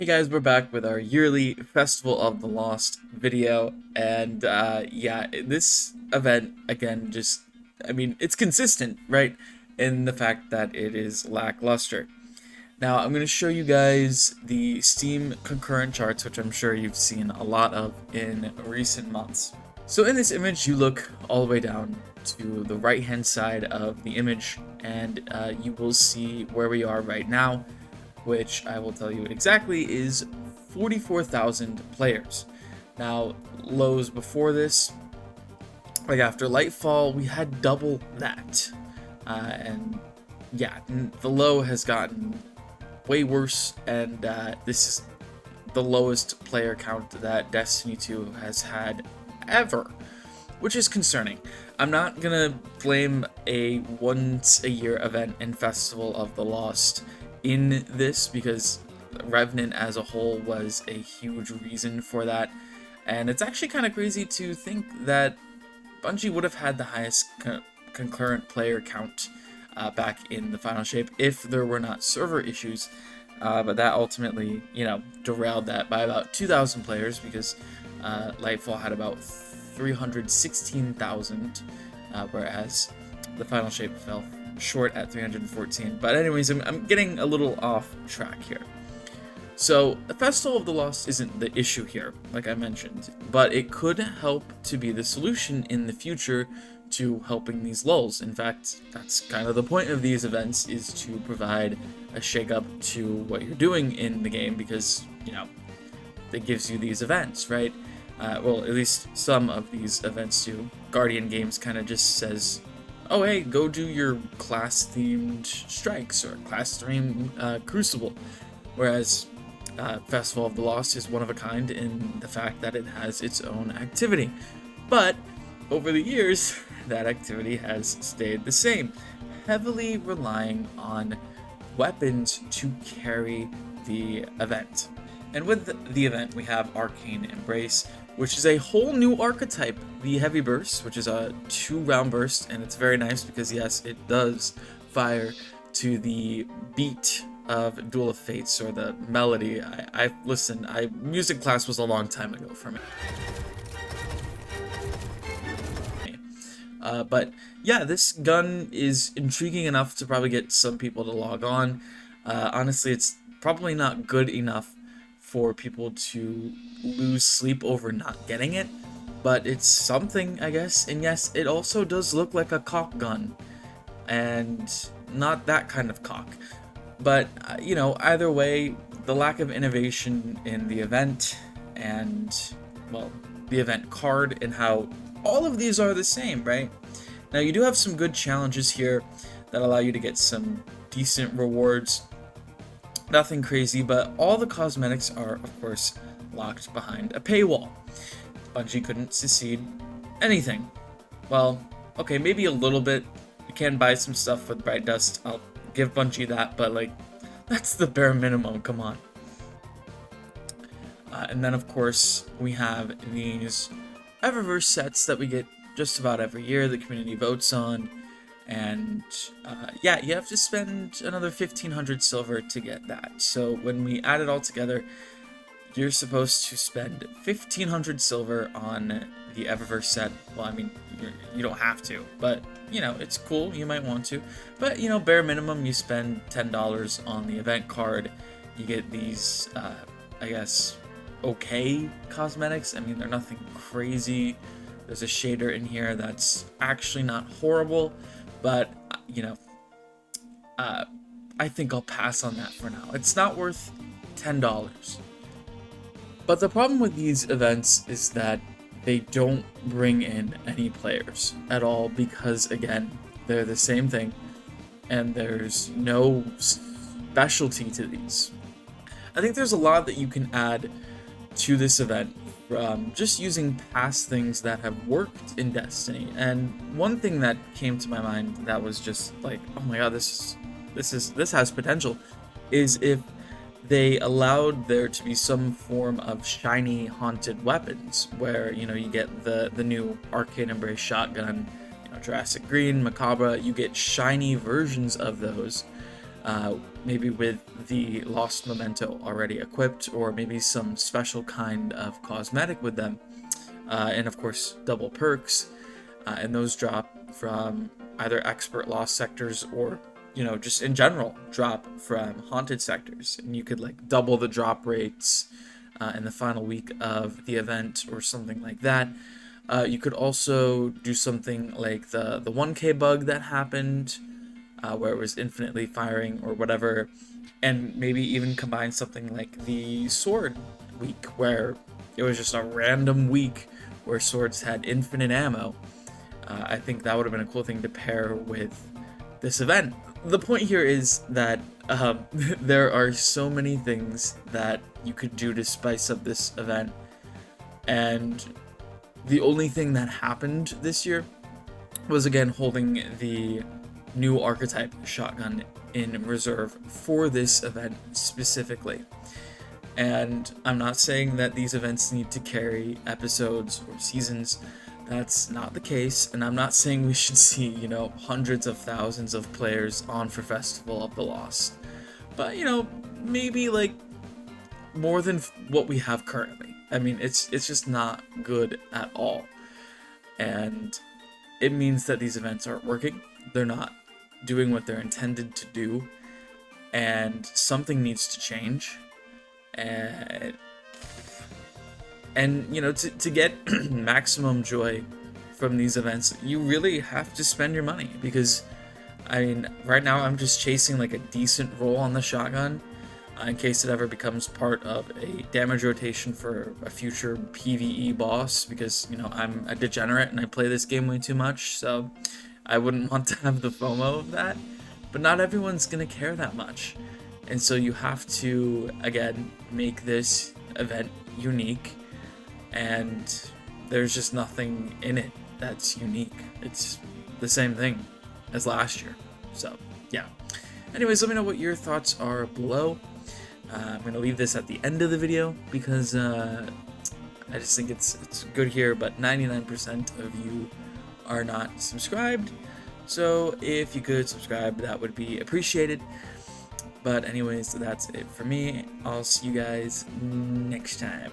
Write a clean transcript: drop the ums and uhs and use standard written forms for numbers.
Hey guys, we're back with our yearly Festival of the Lost video, and yeah, this event, again, it's consistent, right, in the fact that it is lackluster. Now, I'm going to show you guys the Steam concurrent charts, which I'm sure you've seen a lot of in recent months. So in this image, you look all the way down to the right-hand side of the image, and you will see where we are right now, which I will tell you exactly is 44,000 players. Now, lows before this, like after Lightfall, we had double that. And yeah, the low has gotten way worse, and this is the lowest player count that Destiny 2 has had ever, which is concerning. I'm not gonna blame a once a year event in Festival of the Lost in this, because Revenant as a whole was a huge reason for that, and it's actually kind of crazy to think that Bungie would have had the highest concurrent player count back in the final shape if there were not server issues, but that ultimately, derailed that by about 2,000 players, because Lightfall had about 316,000, whereas the final shape fell short at 314. But anyways, I'm getting a little off track here. So the Festival of the Lost isn't the issue here, like I mentioned, but it could help to be the solution in the future to helping these lulls. In fact, that's kind of the point of these events, is to provide a shakeup to what you're doing in the game, because, it gives you these events, right? Well, at least some of these events do. Guardian Games kind of just says, oh hey, go do your class-themed strikes or class-themed Crucible. Whereas Festival of the Lost is one of a kind in the fact that it has its own activity. But over the years, that activity has stayed the same, heavily relying on weapons to carry the event. And with the event, we have Arcane Embrace, which is a whole new archetype, the Heavy Burst, which is a 2-round burst, and it's very nice because, yes, it does fire to the beat of Duel of Fates, or the melody. Music class was a long time ago for me. But yeah, this gun is intriguing enough to probably get some people to log on. Honestly, it's probably not good enough for people to lose sleep over not getting it, but it's something, I guess. And yes, it also does look like a cock gun, and not that kind of cock. But, either way, the lack of innovation in the event, and, well, the event card, and how all of these are the same, right? Now, you do have some good challenges here that allow you to get some decent rewards. Nothing crazy, but all the cosmetics are, of course, locked behind a paywall. Bungie couldn't succeed anything. Well, okay, maybe a little bit. You can buy some stuff with Bright Dust. I'll give Bungie that, but, that's the bare minimum, come on. And then, of course, we have these Eververse sets that we get just about every year, the community votes on. And yeah, you have to spend another 1,500 silver to get that. So when we add it all together, you're supposed to spend 1,500 silver on the Eververse set. Well, I mean, you don't have to, but, it's cool. You might want to. But, bare minimum, you spend $10 on the event card. You get these, I guess, okay cosmetics. I mean, they're nothing crazy. There's a shader in here that's actually not horrible, but, I think I'll pass on that for now. It's not worth $10. But the problem with these events is that they don't bring in any players at all, because, again, they're the same thing, and there's no specialty to these. I think there's a lot that you can add to this event from just using past things that have worked in Destiny. And one thing that came to my mind that was just like, oh my god, this has potential, is if they allowed there to be some form of shiny haunted weapons, where, you get the new Arcane Embrace shotgun, Jurassic Green, Macabre, you get shiny versions of those, maybe with the lost memento already equipped, or maybe some special kind of cosmetic with them, and of course double perks, and those drop from either expert lost sectors or just in general drop from haunted sectors, and you could like double the drop rates in the final week of the event or something like that. You could also do something like the 1K bug that happened, where it was infinitely firing or whatever, and maybe even combine something like the sword week, where it was just a random week where swords had infinite ammo. I think that would have been a cool thing to pair with this event. The point here is that there are so many things that you could do to spice up this event, and the only thing that happened this year was again holding the new archetype shotgun in reserve for this event specifically. And I'm not saying that these events need to carry episodes or seasons. That's not the case, and I'm not saying we should see, hundreds of thousands of players on for Festival of the Lost. But, maybe like more than what we have currently. I mean, it's just not good at all. And it means that these events aren't working. They're not doing what they're intended to do, and something needs to change. And to get maximum joy from these events, you really have to spend your money, because I mean, right now I'm just chasing like a decent roll on the shotgun in case it ever becomes part of a damage rotation for a future PvE boss, because I'm a degenerate and I play this game way too much, so I wouldn't want to have the FOMO of that. But not everyone's gonna care that much, and so you have to again make this event unique, and there's just nothing in it that's unique. It's the same thing as last year. So yeah, anyways, let me know what your thoughts are below. I'm gonna leave this at the end of the video because I just think it's good here, but 99% of you are not subscribed, so if you could subscribe, that would be appreciated. But anyways, that's it for me. I'll see you guys next time.